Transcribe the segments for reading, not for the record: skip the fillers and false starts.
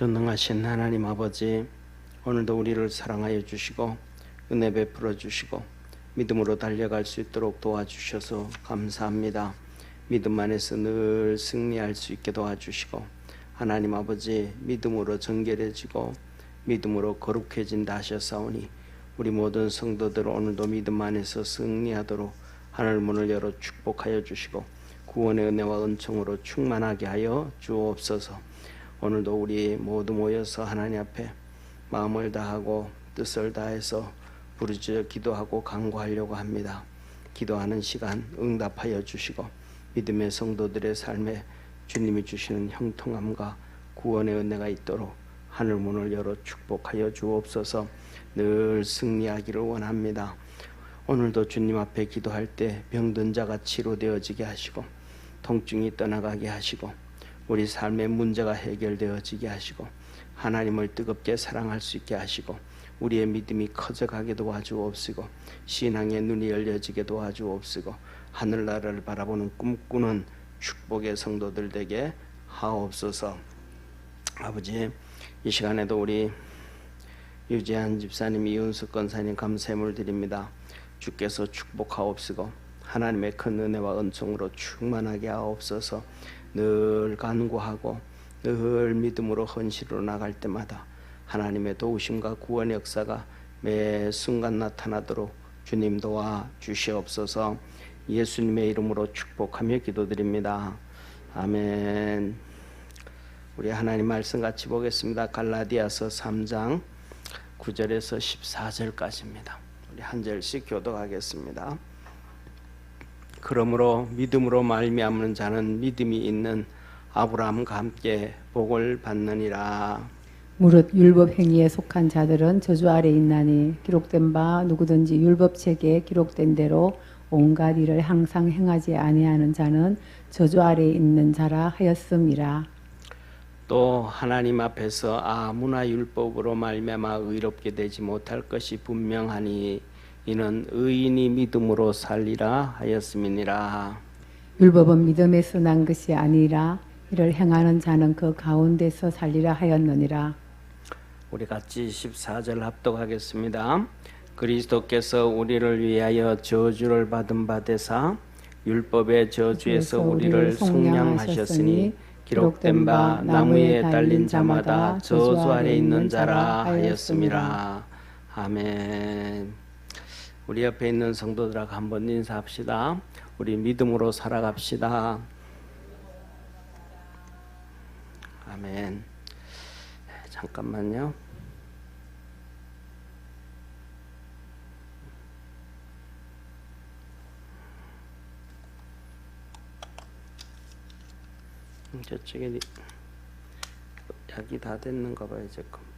전능하신 하나님 아버지, 오늘도 우리를 사랑하여 주시고 은혜 베풀어 주시고 믿음으로 달려갈 수 있도록 도와주셔서 감사합니다. 믿음 안에서 늘 승리할 수 있게 도와주시고 하나님 아버지, 믿음으로 정결해지고 믿음으로 거룩해진다 하셨사오니 우리 모든 성도들 오늘도 믿음 안에서 승리하도록 하늘 문을 열어 축복하여 주시고 구원의 은혜와 은총으로 충만하게 하여 주옵소서. 오늘도 우리 모두 모여서 하나님 앞에 마음을 다하고 뜻을 다해서 부르짖어 기도하고 간구하려고 합니다. 기도하는 시간 응답하여 주시고 믿음의 성도들의 삶에 주님이 주시는 형통함과 구원의 은혜가 있도록 하늘 문을 열어 축복하여 주옵소서. 늘 승리하기를 원합니다. 오늘도 주님 앞에 기도할 때 병든 자가 치료되어지게 하시고 통증이 떠나가게 하시고 우리 삶의 문제가 해결되어지게 하시고 하나님을 뜨겁게 사랑할 수 있게 하시고 우리의 믿음이 커져가게 도와주옵시고 신앙의 눈이 열려지게 도와주옵시고 하늘나라를 바라보는 꿈꾸는 축복의 성도들 되게 하옵소서. 아버지, 이 시간에도 우리 유재한 집사님, 이윤숙 권사님 감사함을 드립니다. 주께서 축복하옵시고 하나님의 큰 은혜와 은총으로 충만하게 하옵소서. 늘 간구하고 늘 믿음으로 헌신으로 나갈 때마다 하나님의 도우심과 구원의 역사가 매 순간 나타나도록 주님 도와 주시옵소서. 예수님의 이름으로 축복하며 기도드립니다. 아멘. 우리 하나님 말씀 같이 보겠습니다. 갈라디아서 3장 9절에서 14절까지입니다. 우리 한 절씩 교독하겠습니다. 그러므로 믿음으로 말미암는 자는 믿음이 있는 아브라함과 함께 복을 받느니라. 무릇 율법 행위에 속한 자들은 저주 아래 있나니 기록된 바 누구든지 율법 책에 기록된 대로 온갖 일을 항상 행하지 아니하는 자는 저주 아래 있는 자라 하였음이라. 또 하나님 앞에서 아무나 율법으로 말미암아 의롭게 되지 못할 것이 분명하니 이는 의인이 믿음으로 살리라 하였음이니라. 율법은 믿음에서 난 것이 아니라 이를 행하는 자는 그 가운데서 살리라 하였느니라. 우리 같이 14절 합독하겠습니다. 그리스도께서 우리를 위하여 저주를 받은 바 되사 율법의 저주에서 우리를 속량하셨으니 기록된 바 나무에 달린 자마다 저주 아래 있는 자라 하였음이라. 아멘. 우리 옆에 있는 성도들하고 한번 인사합시다. 우리 믿음으로 살아갑시다. 아멘. 잠깐만요. 저쪽에 약이 다 됐는가 봐요. 제 컴퓨터.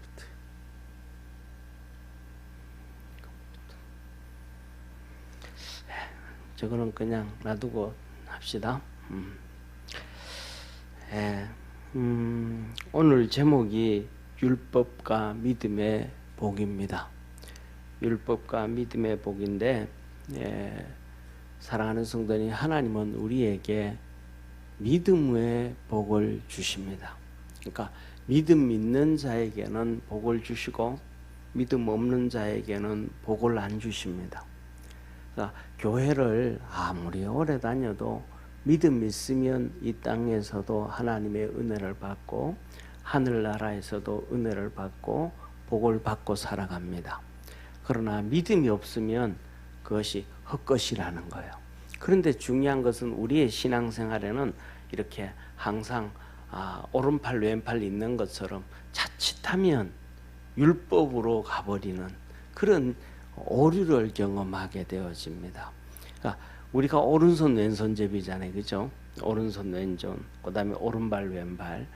저거는 그냥 놔두고 합시다. 오늘 제목이 율법과 믿음의 복입니다. 율법과 믿음의 복인데, 사랑하는 성도님, 하나님은 우리에게 믿음의 복을 주십니다. 그러니까 믿음 있는 자에게는 복을 주시고 믿음 없는 자에게는 복을 안 주십니다. 그러니까 교회를 아무리 오래 다녀도 믿음 있으면 이 땅에서도 하나님의 은혜를 받고 하늘나라에서도 은혜를 받고 복을 받고 살아갑니다. 그러나 믿음이 없으면 그것이 헛것이라는 거예요. 그런데 중요한 것은 우리의 신앙생활에는 이렇게 항상 오른팔 왼팔 있는 것처럼 자칫하면 율법으로 가버리는 그런 오류를 경험하게 되어집니다. 그러니까 우리가 오른손 왼손 제비잖아요, 그죠? 오른손 왼손, 그 다음에 오른발 왼발.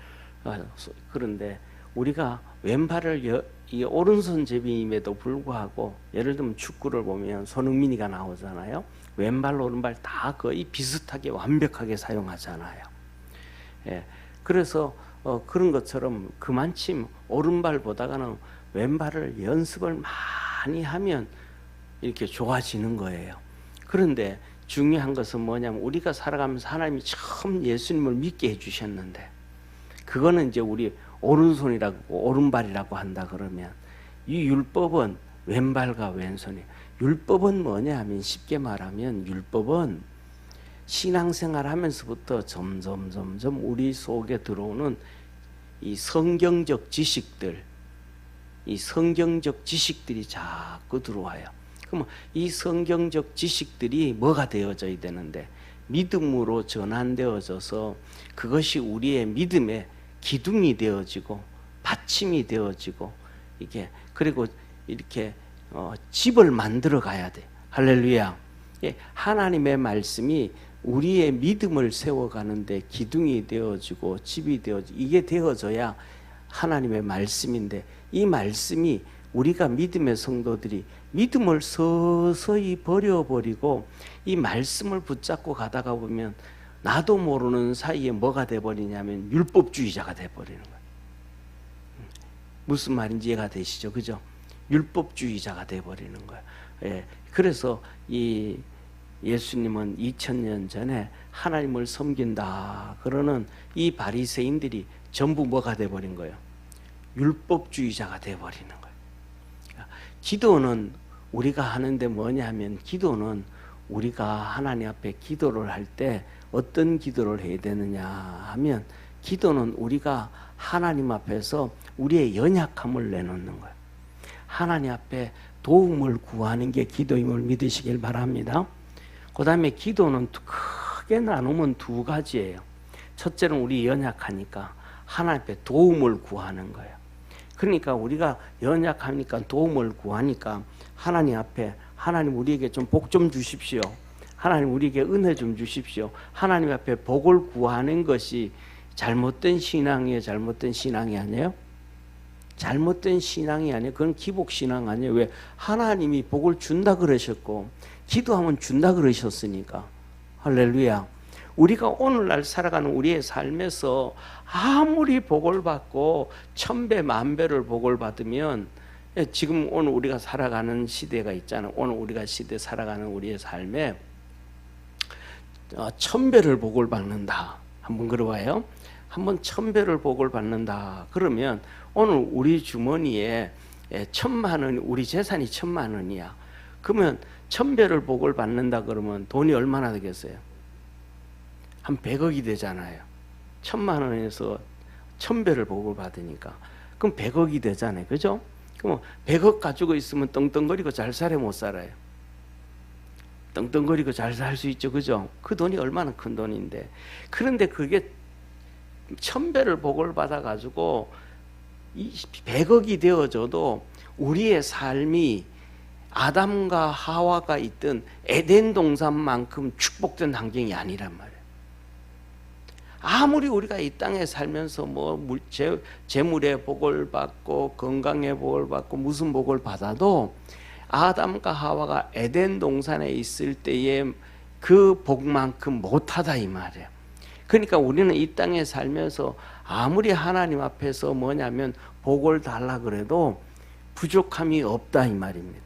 그런데 우리가 왼발을 이 오른손 제비임에도 불구하고 예를 들면 축구를 보면 손흥민이가 나오잖아요. 왼발 오른발 다 거의 비슷하게 완벽하게 사용하잖아요. 그래서 그런 것처럼 그만큼 오른발보다는 왼발을 연습을 많이 하면 이렇게 좋아지는 거예요. 그런데 중요한 것은 뭐냐면 우리가 살아가면서 하나님이 처음 예수님을 믿게 해주셨는데 그거는 이제 우리 오른손이라고 오른발이라고 한다 그러면 이 율법은 왼발과 왼손이 율법은 뭐냐 하면 쉽게 말하면 율법은 신앙생활 하면서부터 점점 우리 속에 들어오는 이 성경적 지식들 이 성경적 지식들이 자꾸 들어와요. 그럼 이 성경적 지식들이 뭐가 되어져야 되는데 믿음으로 전환되어져서 그것이 우리의 믿음의 기둥이 되어지고 받침이 되어지고 이게 그리고 이렇게 집을 만들어 가야 돼. 할렐루야. 예, 하나님의 말씀이 우리의 믿음을 세워가는데 기둥이 되어지고 집이 되어지고 이게 되어져야 하나님의 말씀인데 이 말씀이 우리가 믿음의 성도들이 믿음을 서서히 버려버리고 이 말씀을 붙잡고 가다가 보면 나도 모르는 사이에 뭐가 돼버리냐면 율법주의자가 돼버리는 거예요. 무슨 말인지 이해가 되시죠? 그죠? 율법주의자가 돼버리는 거예요. 예, 그래서 이 예수님은 2000년 전에 하나님을 섬긴다 그러는 이 바리새인들이 전부 뭐가 돼버린 거예요? 율법주의자가 돼버리는 거예요. 기도는 우리가 하는데 뭐냐 하면 기도는 우리가 하나님 앞에 기도를 할 때 어떤 기도를 해야 되느냐 하면 기도는 우리가 하나님 앞에서 우리의 연약함을 내놓는 거예요. 하나님 앞에 도움을 구하는 게 기도임을 믿으시길 바랍니다. 그 다음에 기도는 크게 나누면 두 가지예요. 첫째는 우리 연약하니까 하나님 앞에 도움을 구하는 거예요. 그러니까 우리가 연약하니까 도움을 구하니까 하나님 앞에 하나님 우리에게 좀 복 좀 주십시오. 하나님 우리에게 은혜 좀 주십시오. 하나님 앞에 복을 구하는 것이 잘못된 신앙이에요? 잘못된 신앙이 아니에요? 잘못된 신앙이 아니에요. 그건 기복신앙 아니에요. 왜? 하나님이 복을 준다 그러셨고 기도하면 준다 그러셨으니까. 할렐루야. 우리가 오늘날 살아가는 우리의 삶에서 아무리 복을 받고 천배 만배를 복을 받으면 지금 오늘 우리가 살아가는 시대가 있잖아요. 오늘 우리가 시대 살아가는 우리의 삶에 천배를 복을 받는다. 한번 그려봐요. 한번 천배를 복을 받는다. 그러면 오늘 우리 주머니에 1000만 원, 우리 재산이 1000만 원이야. 그러면 천배를 복을 받는다 그러면 돈이 얼마나 되겠어요? 한 100억이 되잖아요. 1000만 원에서 1000배를 복을 받으니까 그럼 100억이 되잖아요. 그죠? 그럼 100억 가지고 있으면 떵떵거리고 잘 살아요, 못 살아요? 떵떵거리고 잘 살 수 있죠. 그죠? 그 돈이 얼마나 큰 돈인데. 그런데 그게 1000배를 복을 받아가지고 100억이 되어져도 우리의 삶이 아담과 하와가 있던 에덴 동산만큼 축복된 환경이 아니란 말이에요. 아무리 우리가 이 땅에 살면서 뭐 재물의 복을 받고 건강의 복을 받고 무슨 복을 받아도 아담과 하와가 에덴 동산에 있을 때의 그 복만큼 못하다 이 말이에요. 그러니까 우리는 이 땅에 살면서 아무리 하나님 앞에서 뭐냐면 복을 달라 그래도 부족함이 없다 이 말입니다.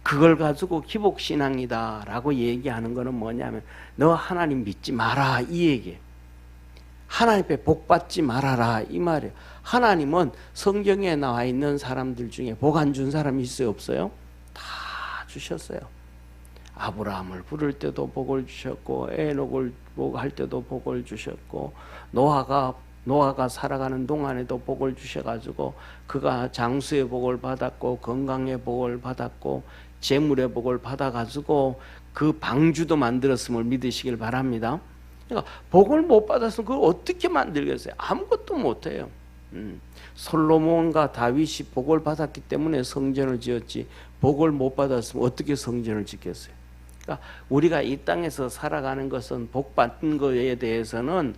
그걸 가지고 기복신앙이다라고 얘기하는 거는 뭐냐면 너 하나님 믿지 마라 이 얘기예요. 하나님 앞에 복 받지 말아라 이 말이에요. 하나님은 성경에 나와 있는 사람들 중에 복 안 준 사람이 있어요? 없어요? 다 주셨어요. 아브라함을 부를 때도 복을 주셨고 에녹을 할 때도 복을 주셨고 노아가 살아가는 동안에도 복을 주셔가지고 그가 장수의 복을 받았고 건강의 복을 받았고 재물의 복을 받아가지고 그 방주도 만들었음을 믿으시길 바랍니다. 그러니까 복을 못 받았으면 그걸 어떻게 만들겠어요? 아무것도 못해요. 솔로몬과 다윗이 복을 받았기 때문에 성전을 지었지 복을 못 받았으면 어떻게 성전을 짓겠어요? 그러니까 우리가 이 땅에서 살아가는 것은 복 받는 것에 대해서는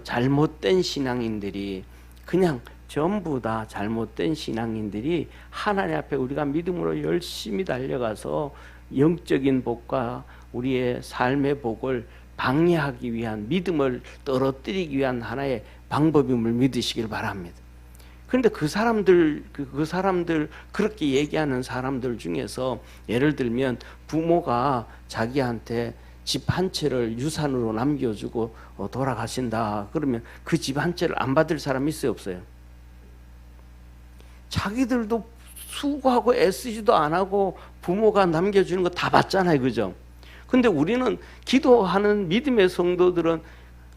잘못된 신앙인들이 그냥 전부 다 잘못된 신앙인들이 하나님 앞에 우리가 믿음으로 열심히 달려가서 영적인 복과 우리의 삶의 복을 방해하기 위한 믿음을 떨어뜨리기 위한 하나의 방법임을 믿으시길 바랍니다. 그런데 그 사람들 그렇게 얘기하는 사람들 중에서 예를 들면 부모가 자기한테 집 한 채를 유산으로 남겨주고 돌아가신다 그러면 그 집 한 채를 안 받을 사람이 있어요? 없어요? 자기들도 수고하고 애쓰지도 안 하고 부모가 남겨주는 거 다 받잖아요. 그죠? 근데 우리는 기도하는 믿음의 성도들은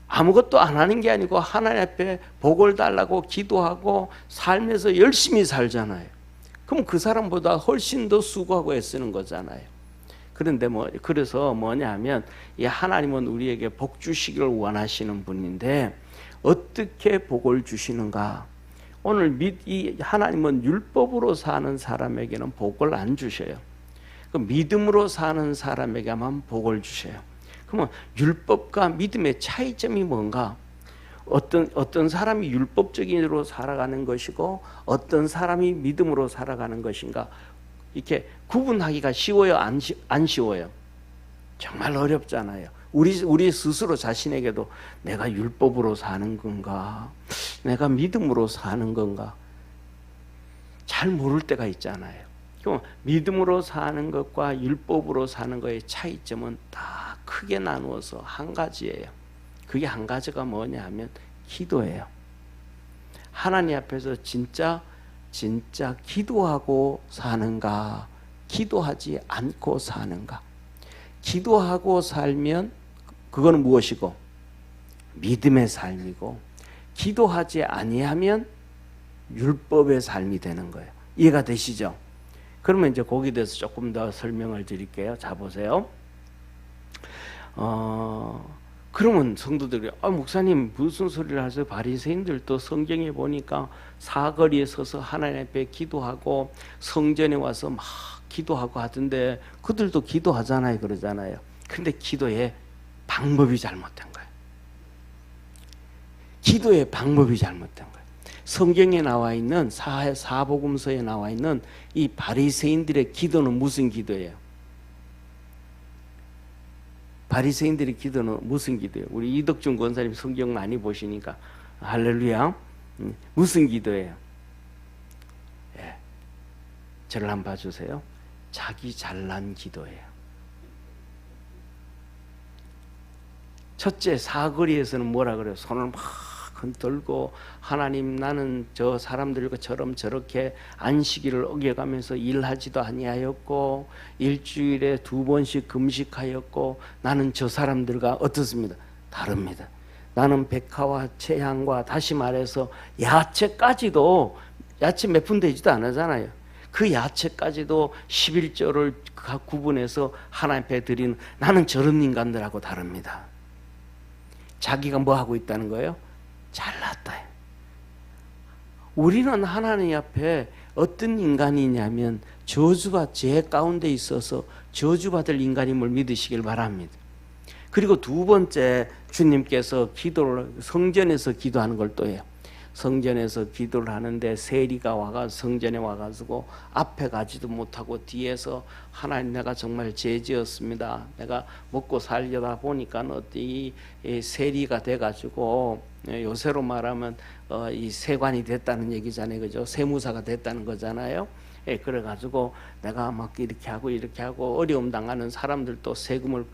아무것도 안 하는 게 아니고 하나님 앞에 복을 달라고 기도하고 살면서 열심히 살잖아요. 그럼 그 사람보다 훨씬 더 수고하고 애쓰는 거잖아요. 그런데 그래서 뭐냐면 이 하나님은 우리에게 복 주시기를 원하시는 분인데 어떻게 복을 주시는가? 오늘 이 하나님은 율법으로 사는 사람에게는 복을 안 주셔요. 그 믿음으로 사는 사람에게만 복을 주셔요. 그러면 율법과 믿음의 차이점이 뭔가? 어떤 사람이 율법적인으로 살아가는 것이고 어떤 사람이 믿음으로 살아가는 것인가? 이렇게 구분하기가 쉬워요? 안 쉬워요? 정말 어렵잖아요. 우리 스스로 자신에게도 내가 율법으로 사는 건가? 내가 믿음으로 사는 건가? 잘 모를 때가 있잖아요. 그럼 믿음으로 사는 것과 율법으로 사는 것의 차이점은 다 크게 나누어서 한 가지예요. 그게 한 가지가 뭐냐 하면 기도예요. 하나님 앞에서 진짜 기도하고 사는가? 기도하지 않고 사는가? 기도하고 살면 그거는 무엇이고? 믿음의 삶이고, 기도하지 아니하면 율법의 삶이 되는 거예요. 이해가 되시죠? 그러면 이제 거기에 대해서 조금 더 설명을 드릴게요. 자, 보세요. 그러면 성도들이 목사님 무슨 소리를 하세요? 바리새인들도 성경에 보니까 사거리에 서서 하나님 앞에 기도하고 성전에 와서 막 기도하고 하던데 그들도 기도하잖아요. 그러잖아요. 근데 기도의 방법이 잘못된 거예요. 기도의 방법이 잘못된 거예요. 성경에 나와 있는 사복음서에 나와 있는 이 바리새인들의 기도는 무슨 기도예요? 바리새인들의 기도는 무슨 기도예요? 우리 이덕준 권사님 성경 많이 보시니까 할렐루야. 무슨 기도예요? 예. 저를 한번 봐주세요. 자기 잘난 기도예요. 첫째, 사거리에서는 뭐라 그래요? 손을 막 흔들고 하나님 나는 저 사람들처럼 저렇게 안식일을 어겨가면서 일하지도 아니하였고 일주일에 2번씩 금식하였고 나는 저 사람들과 어떻습니다? 다릅니다. 나는 백화와 채향과 다시 말해서 야채까지도 야채 몇 푼 되지도 않잖아요. 그 야채까지도 11조를 구분해서 하나님 앞에 드리는 나는 저런 인간들하고 다릅니다. 자기가 뭐 하고 있다는 거예요? 잘났다. 우리는 하나님 앞에 어떤 인간이냐면 저주가 죄 가운데 있어서 저주받을 인간임을 믿으시길 바랍니다. 그리고 두 번째, 주님께서 기도를 성전에서 기도하는 걸 또 해요. 성전에서 기도를 하는데 세리가 와가 성전에 와가지고 앞에 가지도 못하고 뒤에서 하나님 내가 정말 죄 지었습니다. 내가 먹고 살려다 보니까 이 세리가 돼가지고 요새로 말하면 이 세관이 됐다는 얘기잖아요. 그죠? 세무사가 됐다는 거잖아요. 예, 그래가지고 내가 막 이렇게 하고 어려움 당하는 사람들도 세금을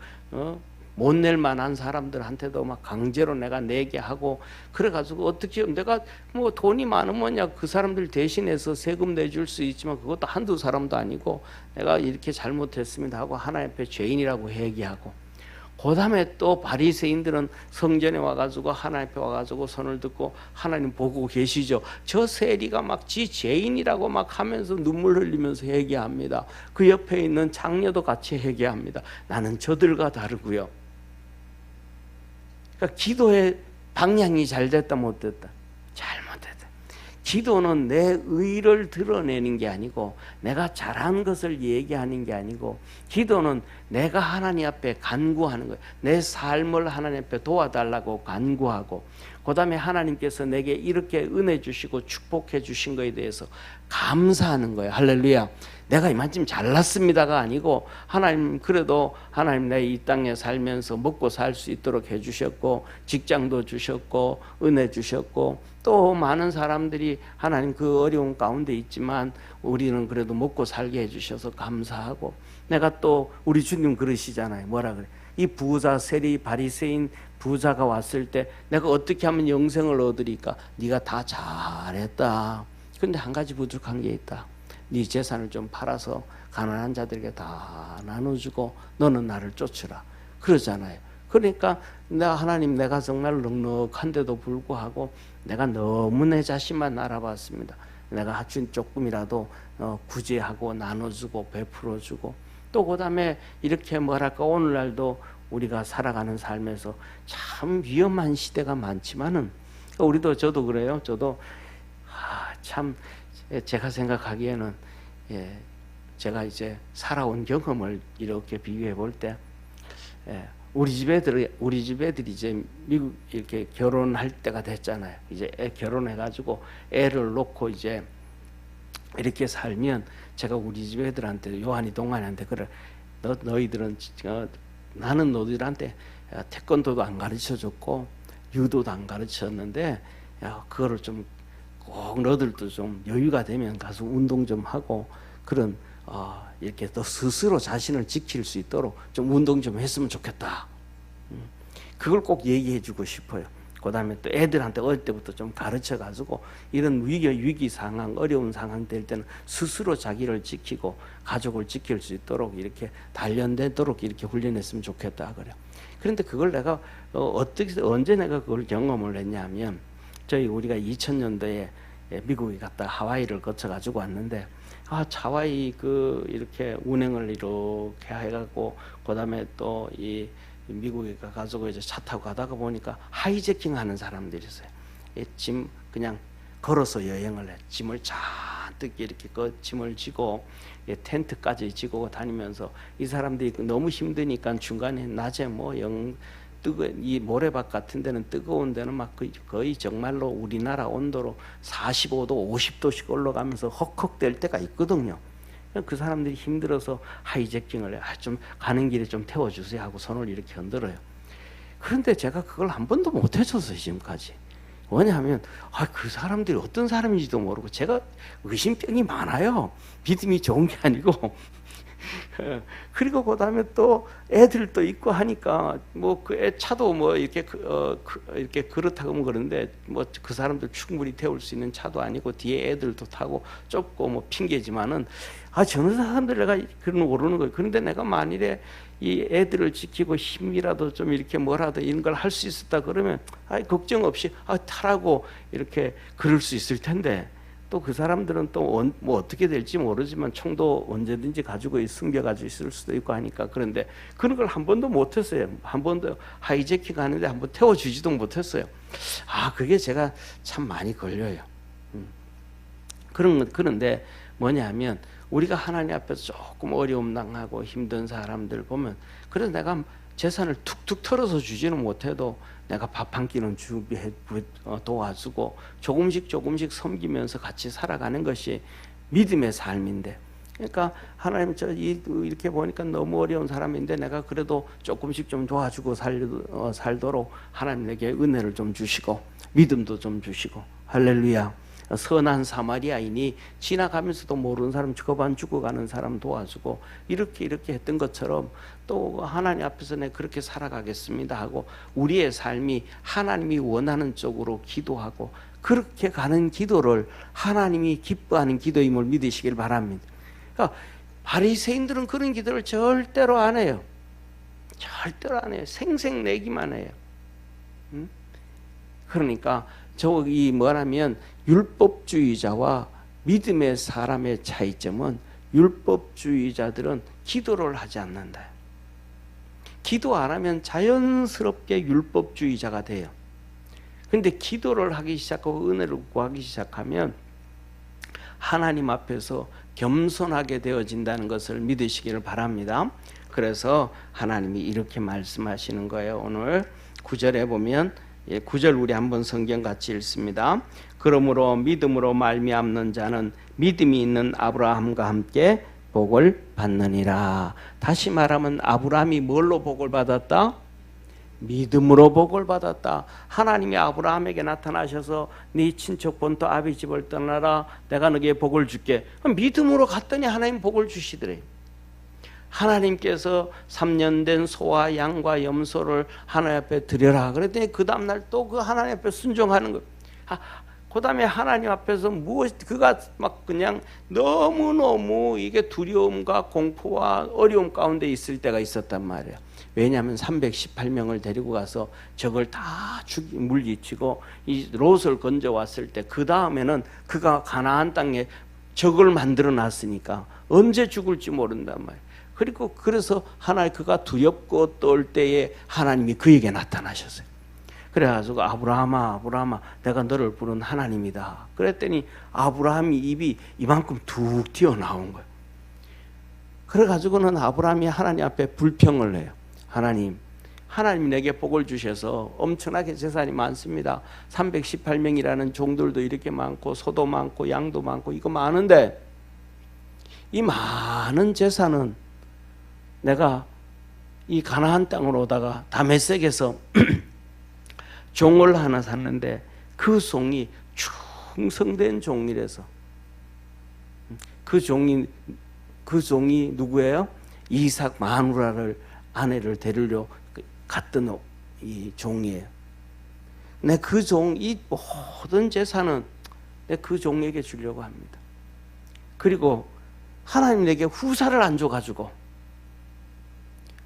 못 낼 만한 사람들한테도 막 강제로 내가 내게 하고 그래가지고 어떻게 내가 뭐 돈이 많으면야 그 사람들 대신해서 세금 내줄 수 있지만 그것도 한두 사람도 아니고 내가 이렇게 잘못했습니다 하고 하나님 앞에 죄인이라고 회개하고 그 다음에 또 바리새인들은 성전에 와가지고 하나님 앞에 와가지고 손을 듣고 하나님 보고 계시죠. 저 세리가 막 지 죄인이라고 막 하면서 눈물 흘리면서 회개합니다. 그 옆에 있는 장녀도 같이 회개합니다. 나는 저들과 다르고요. 그러니까 기도의 방향이 잘 됐다 못 됐다? 잘못됐다. 기도는 내 의를 드러내는 게 아니고 내가 잘한 것을 얘기하는 게 아니고 기도는 내가 하나님 앞에 간구하는 거예요. 내 삶을 하나님 앞에 도와달라고 간구하고 그 다음에 하나님께서 내게 이렇게 은혜 주시고 축복해 주신 거에 대해서 감사하는 거예요. 할렐루야. 내가 이만큼 잘났습니다가 아니고 하나님 그래도 하나님 내 이 땅에 살면서 먹고 살 수 있도록 해주셨고 직장도 주셨고 은혜 주셨고 또 많은 사람들이 하나님 그 어려운 가운데 있지만 우리는 그래도 먹고 살게 해주셔서 감사하고 내가 또 우리 주님 그러시잖아요. 뭐라 그래? 이 부자 세리 바리새인 부자가 왔을 때 내가 어떻게 하면 영생을 얻으리까? 네가 다 잘했다. 근데 한 가지 부족한 게 있다. 네 재산을 좀 팔아서 가난한 자들에게 다 나눠주고 너는 나를 쫓으라. 그러잖아요. 그러니까 하나님, 내가 정말 넉넉한데도 불구하고 내가 너무 내 자신만 알아봤습니다. 내가 준 조금이라도 구제하고 나눠주고 베풀어주고, 또 그 다음에 이렇게 뭐랄까, 오늘날도 우리가 살아가는 삶에서 참 위험한 시대가 많지만은, 우리도, 저도 그래요. 저도 참 제가 생각하기에는, 제가 이제 살아온 경험을 이렇게 비교해 볼 때, 우리 집 애들이 이제 미국 이렇게 결혼할 때가 됐잖아요. 이제 결혼해가지고 애를 놓고 이제 이렇게 살면, 제가 우리 집 애들한테, 요한이 동안한테 그래, 너희들은 나는 너희들한테 태권도도 안 가르쳐줬고 유도도 안 가르쳤는데, 그거를 좀 꼭 너희들도 좀 여유가 되면 가서 운동 좀 하고, 그런 이렇게 또 스스로 자신을 지킬 수 있도록 좀 운동 좀 했으면 좋겠다. 그걸 꼭 얘기해 주고 싶어요. 그 다음에 또 애들한테 어릴 때부터 좀 가르쳐 가지고, 이런 위기 상황, 어려운 상황 될 때는 스스로 자기를 지키고 가족을 지킬 수 있도록 이렇게 단련되도록 이렇게 훈련했으면 좋겠다 그래요. 그런데 그걸 내가 언제 내가 그걸 경험을 했냐면, 우리가 2000년도에 미국에 갔다 하와이를 거쳐 가지고 왔는데, 하와이 이렇게 운행을 이렇게 해갖고, 그 다음에 또 이 미국에 가가지고 이제 차 타고 가다가 보니까 하이제킹 하는 사람들이 있어요. 짐 그냥 걸어서 여행을 해. 짐을 잔뜩 이렇게 짐을 지고 텐트까지 지고 다니면서, 이 사람들이 너무 힘드니까 중간에 낮에 이 모래밭 같은 데는, 뜨거운 데는 막 거의 정말로 우리나라 온도로 45도, 50도씩 올라가면서 헉헉댈 때가 있거든요. 그 사람들이 힘들어서 하이제킹을 해. 좀 가는 길에 좀 태워주세요 하고 손을 이렇게 흔들어요. 그런데 제가 그걸 한 번도 못 해줬어요, 지금까지. 왜냐하면 그 사람들이 어떤 사람인지도 모르고, 제가 의심병이 많아요. 믿음이 좋은 게 아니고. 그리고 그 다음에 또 애들도 있고 하니까, 그 차도 이렇게 그렇다고 그러는데, 그 사람들 충분히 태울 수 있는 차도 아니고, 뒤에 애들도 타고 좁고 핑계지만은, 저는 사람들 내가 그런 모르는 거예요. 그런데 내가 만일에 이 애들을 지키고 힘이라도 좀 이렇게 뭐라도 이런 걸 할 수 있었다 그러면, 걱정 없이 타라고 이렇게 그럴 수 있을 텐데, 또 그 사람들은 또 어떻게 될지 모르지만 총도 언제든지 가지고 숨겨가지고 있을 수도 있고 하니까. 그런데 그런 걸 한 번도 못했어요. 한 번도 하이제킹 하는데 한 번 태워주지도 못했어요. 그게 제가 참 많이 걸려요. 그런데 뭐냐면, 우리가 하나님 앞에서 조금 어려움 당하고 힘든 사람들 보면, 그래서 내가 재산을 툭툭 털어서 주지는 못해도 내가 밥 한 끼는 준비해 도와주고 조금씩 섬기면서 같이 살아가는 것이 믿음의 삶인데, 그러니까 하나님, 이렇게 보니까 너무 어려운 사람인데 내가 그래도 조금씩 좀 도와주고 살도록 하나님 내게 은혜를 좀 주시고 믿음도 좀 주시고, 할렐루야. 선한 사마리아인이 지나가면서도 모르는 사람, 거반 죽어가는 사람 도와주고, 이렇게 했던 것처럼 또 하나님 앞에서 내가 그렇게 살아가겠습니다 하고, 우리의 삶이 하나님이 원하는 쪽으로 기도하고, 그렇게 가는 기도를 하나님이 기뻐하는 기도임을 믿으시길 바랍니다. 그러니까 바리새인들은 그런 기도를 절대로 안 해요. 절대로 안 해요. 생색내기만 해요. 그러니까 뭐라면, 율법주의자와 믿음의 사람의 차이점은, 율법주의자들은 기도를 하지 않는다. 기도 안 하면 자연스럽게 율법주의자가 돼요. 그런데 기도를 하기 시작하고 은혜를 구하기 시작하면 하나님 앞에서 겸손하게 되어진다는 것을 믿으시기를 바랍니다. 그래서 하나님이 이렇게 말씀하시는 거예요. 오늘 9절에 보면, 9절 우리 한번 성경 같이 읽습니다. 그러므로 믿음으로 말미암는 자는 믿음이 있는 아브라함과 함께 복을 받느니라. 다시 말하면 아브라함이 뭘로 복을 받았다? 믿음으로 복을 받았다. 하나님이 아브라함에게 나타나셔서 네 친척 본토 아비 집을 떠나라, 내가 너에게 복을 줄게. 믿음으로 갔더니 하나님 복을 주시더래요. 하나님께서 3년 된 소와 양과 염소를 하나님 앞에 드려라 그랬더니 그 다음날 또 그 하나님 앞에 순종하는 거. 그 다음에 하나님 앞에서 그가 막 그냥 너무너무 이게 두려움과 공포와 어려움 가운데 있을 때가 있었단 말이에요. 왜냐하면 318명을 데리고 가서 적을 다 물리치고 이 롯을 건져왔을 때 그 다음에는 그가 가나안 땅에 적을 만들어 놨으니까 언제 죽을지 모른단 말이에요. 그리고 그래서 하나님 그가 두렵고 떨 때에 하나님이 그에게 나타나셨어요. 그래가지고 아브라함아 아브라함아 내가 너를 부른 하나님이다. 그랬더니 아브라함이 입이 이만큼 툭 튀어나온 거예요. 그래가지고는 아브라함이 하나님 앞에 불평을 해요. 하나님 내게 복을 주셔서 엄청나게 재산이 많습니다. 318명이라는 종들도 이렇게 많고 소도 많고 양도 많고 이거 많은데 이 많은 재산은 내가 이 가나안 땅으로 오다가 다메섹에서 종을 하나 샀는데 그 종이 충성된 종이라서 그 종이 누구예요? 이삭 마누라를 아내를 데리러 갔던 이 종이에요. 내 그 종 이 모든 재산은 내 그 종에게 주려고 합니다. 그리고 하나님 내게 후사를 안 줘가지고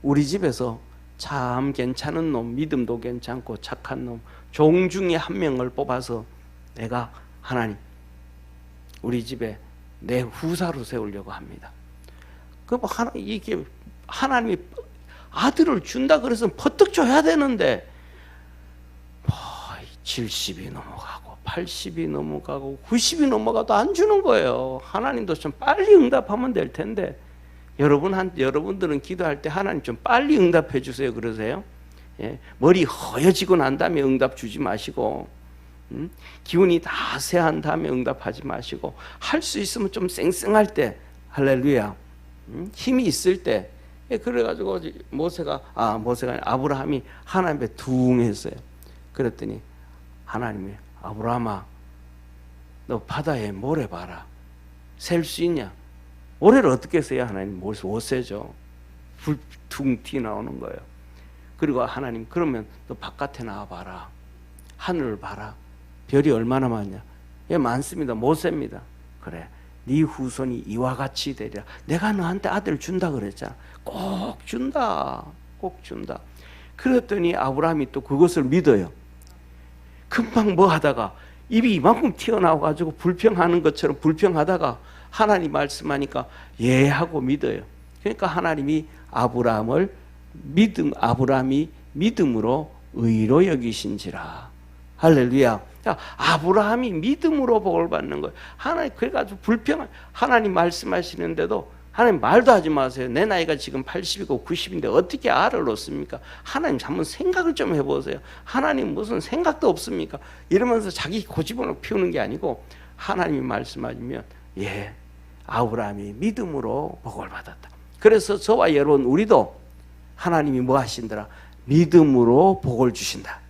우리 집에서 참 괜찮은 놈, 믿음도 괜찮고 착한 놈, 종 중에 한 명을 뽑아서 내가 하나님 우리 집에 내 후사로 세우려고 합니다. 이게 하나님이 아들을 준다 그래서 퍼뜩 줘야 되는데 70이 넘어가고 80이 넘어가고 90이 넘어가도 안 주는 거예요. 하나님도 좀 빨리 응답하면 될 텐데 여러분들은 기도할 때 하나님 좀 빨리 응답해 주세요 그러세요? 예, 머리 허여지고 난 다음에 응답 주지 마시고 기운이 다 세한 다음에 응답하지 마시고 할 수 있으면 좀 쌩쌩할 때 할렐루야 힘이 있을 때 그래가지고 아브라함이 하나님 앞에 둥 했어요. 그랬더니 하나님이 아브라함아 너 바다에 모래 봐라. 셀 수 있냐? 모래를 어떻게 세요? 하나님 못 세죠. 불 튀 나오는 거예요. 그리고 하나님 그러면 너 바깥에 나와봐라. 하늘을 봐라. 별이 얼마나 많냐? 예, 많습니다. 못 셉니다. 그래 네 후손이 이와 같이 되리라. 내가 너한테 아들 준다 그랬잖아. 꼭 준다. 꼭 준다. 그랬더니 아브라함이 또 그것을 믿어요. 금방 뭐 하다가 입이 이만큼 튀어나와가지고 불평하는 것처럼 불평하다가 하나님 말씀하니까 예 하고 믿어요. 그러니까 하나님이 아브라함이 믿음으로 의로 여기신지라. 할렐루야. 자, 아브라함이 믿음으로 복을 받는 거예요. 하나님 그래가지고 하나님 말씀하시는데도 하나님 말도 하지 마세요. 내 나이가 지금 80이고 90인데 어떻게 알을 놓습니까? 하나님 한번 생각을 좀 해보세요. 하나님 무슨 생각도 없습니까? 이러면서 자기 고집을 피우는 게 아니고 하나님이 말씀하시면 예, 아브라함이 믿음으로 복을 받았다. 그래서 저와 여러분 우리도 하나님이 뭐 하신다라? 믿음으로 복을 주신다.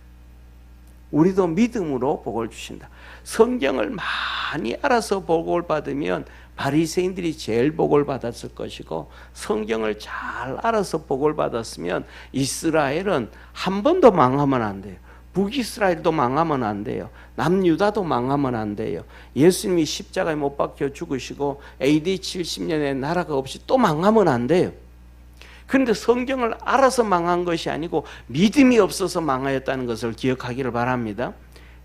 우리도 믿음으로 복을 주신다. 성경을 많이 알아서 복을 받으면 바리새인들이 제일 복을 받았을 것이고 성경을 잘 알아서 복을 받았으면 이스라엘은 한 번도 망하면 안 돼요. 북이스라엘도 망하면 안 돼요. 남유다도 망하면 안 돼요. 예수님이 십자가에 못 박혀 죽으시고 AD 70년에 나라가 없이 또 망하면 안 돼요. 그런데 성경을 알아서 망한 것이 아니고 믿음이 없어서 망하였다는 것을 기억하기를 바랍니다.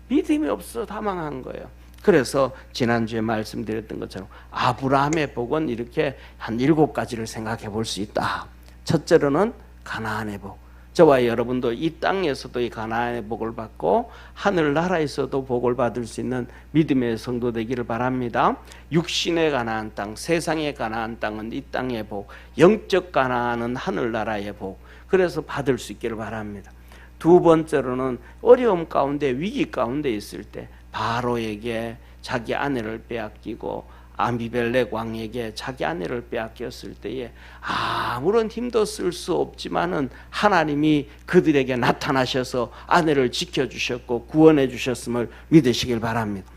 믿음이 없어서 다 망한 거예요. 그래서 지난주에 말씀드렸던 것처럼 아브라함의 복은 이렇게 한 7가지를 생각해 볼 수 있다. 첫째로는 가나안의 복. 저와 여러분도 이 땅에서도 이 가나안의 복을 받고 하늘나라에서도 복을 받을 수 있는 믿음의 성도 되기를 바랍니다. 육신의 가나안 땅, 세상의 가나안 땅은 이 땅의 복, 영적 가나안은 하늘나라의 복. 그래서 받을 수 있기를 바랍니다. 두 번째로는 어려움 가운데 위기 가운데 있을 때 바로에게 자기 아내를 빼앗기고 아비멜렉 왕에게 자기 아내를 빼앗겼을 때에 아무런 힘도 쓸 수 없지만은 하나님이 그들에게 나타나셔서 아내를 지켜주셨고 구원해 주셨음을 믿으시길 바랍니다.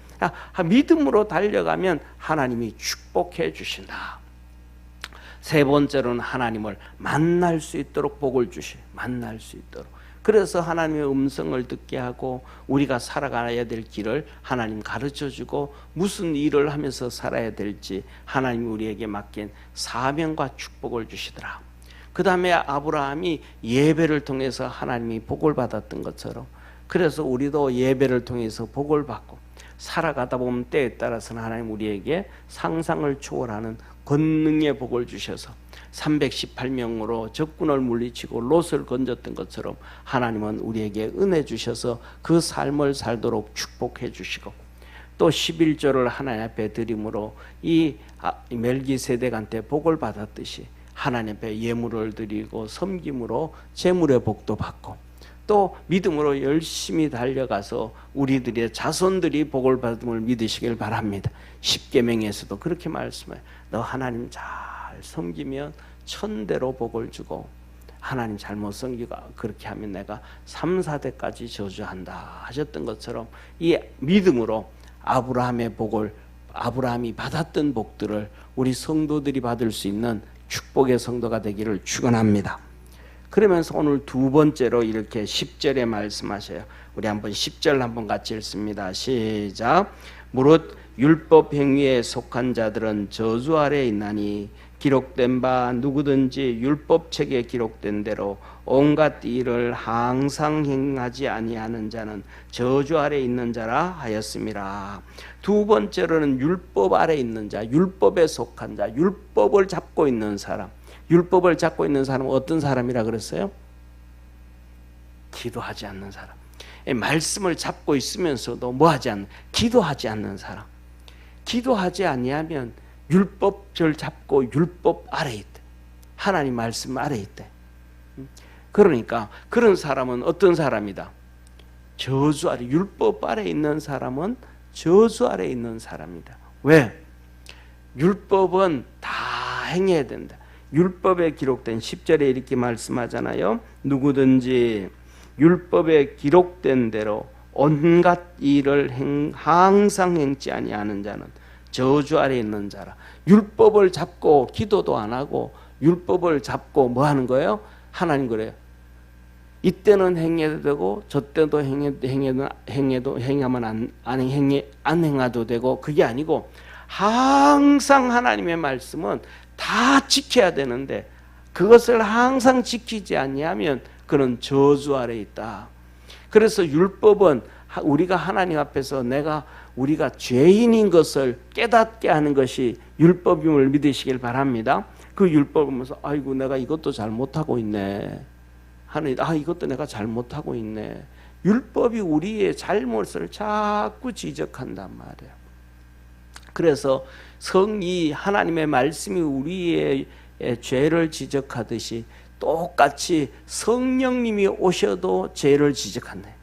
믿음으로 달려가면 하나님이 축복해 주신다. 세 번째로는 하나님을 만날 수 있도록 복을 주시. 만날 수 있도록. 그래서 하나님의 음성을 듣게 하고 우리가 살아가야 될 길을 하나님 가르쳐주고 무슨 일을 하면서 살아야 될지 하나님이 우리에게 맡긴 사명과 축복을 주시더라. 그 다음에 아브라함이 예배를 통해서 하나님이 복을 받았던 것처럼, 그래서 우리도 예배를 통해서 복을 받고 살아가다 보면 때에 따라서는 하나님 우리에게 상상을 초월하는 권능의 복을 주셔서 318명으로 적군을 물리치고 롯을 건졌던 것처럼 하나님은 우리에게 은혜 주셔서 그 삶을 살도록 축복해 주시고, 또 11조를 하나님 앞에 드림으로 이 멜기세덱한테 복을 받았듯이 하나님 앞에 예물을 드리고 섬김으로 재물의 복도 받고, 또 믿음으로 열심히 달려가서 우리들의 자손들이 복을 받음을 믿으시길 바랍니다. 십계명에서도 그렇게 말씀해요. 너 하나님 잘 섬기면 천대로 복을 주고, 하나님 잘못 섬기고 그렇게 하면 내가 3, 4대까지 저주한다 하셨던 것처럼 이 믿음으로 아브라함의 복을, 아브라함이 받았던 복들을 우리 성도들이 받을 수 있는 축복의 성도가 되기를 축원합니다. 그러면서 오늘 두 번째로 이렇게 10절에 말씀하셔요. 우리 한번 10절 한번 같이 읽습니다. 시작. 무릇 율법 행위에 속한 자들은 저주 아래에 있나니 기록된 바 누구든지 율법책에 기록된 대로 온갖 일을 항상 행하지 아니하는 자는 저주 아래에 있는 자라 하였음이라. 두 번째로는 율법 아래에 있는 자, 율법에 속한 자, 율법을 잡고 있는 사람. 율법을 잡고 있는 사람은 어떤 사람이라 그랬어요? 기도하지 않는 사람. 말씀을 잡고 있으면서도 뭐하지 않는, 기도하지 않는 사람. 기도하지 아니하면 율법을 잡고 율법 아래에 있대. 하나님 말씀 아래에 있대. 그러니까 그런 사람은 어떤 사람이다? 저주 아래, 율법 아래에 있는 사람은 저주 아래에 있는 사람이다. 왜? 율법은 다 행해야 된다. 율법에 기록된 10절에 이렇게 말씀하잖아요. 누구든지 율법에 기록된 대로 온갖 일을 항상 행치 아니하는 자는 저주 아래에 있는 자라. 율법을 잡고 기도도 안 하고 율법을 잡고 뭐 하는 거예요? 하나님 그래요. 이때는 행해도 되고 저때도 행하면 안 행해도 되고, 그게 아니고 항상 하나님의 말씀은 다 지켜야 되는데 그것을 항상 지키지 아니하면 그는 저주 아래에 있다. 그래서 율법은 우리가 하나님 앞에서 우리가 죄인인 것을 깨닫게 하는 것이 율법임을 믿으시길 바랍니다. 그 율법을 보면서 아이고 내가 이것도 잘못하고 있네. 하나님, 이것도 내가 잘못하고 있네. 율법이 우리의 잘못을 자꾸 지적한단 말이에요. 그래서 성이 하나님의 말씀이 우리의 죄를 지적하듯이 똑같이 성령님이 오셔도 죄를 지적한대.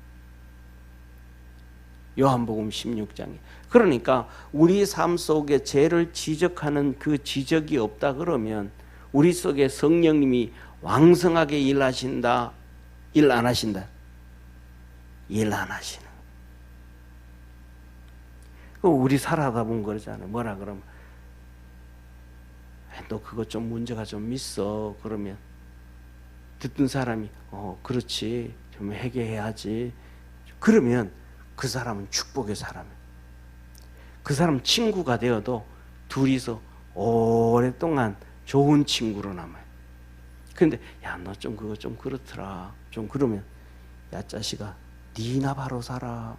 요한복음 16장에. 그러니까 우리 삶 속에 죄를 지적하는 그 지적이 없다 그러면 우리 속에 성령님이 왕성하게 일하신다, 일 안 하신다? 일 안 하시는. 우리 살아다 보면 그러잖아요. 뭐라 그러면 너 그거 좀 문제가 좀 있어. 그러면 듣던 사람이 그렇지, 좀 회개해야지. 그러면 그 사람은 축복의 사람이에요. 그 사람 친구가 되어도 둘이서 오랫동안 좋은 친구로 남아요. 그런데 야, 너 좀 그거 좀 그렇더라. 좀 그러면 야 자식아, 니나 바로 살아.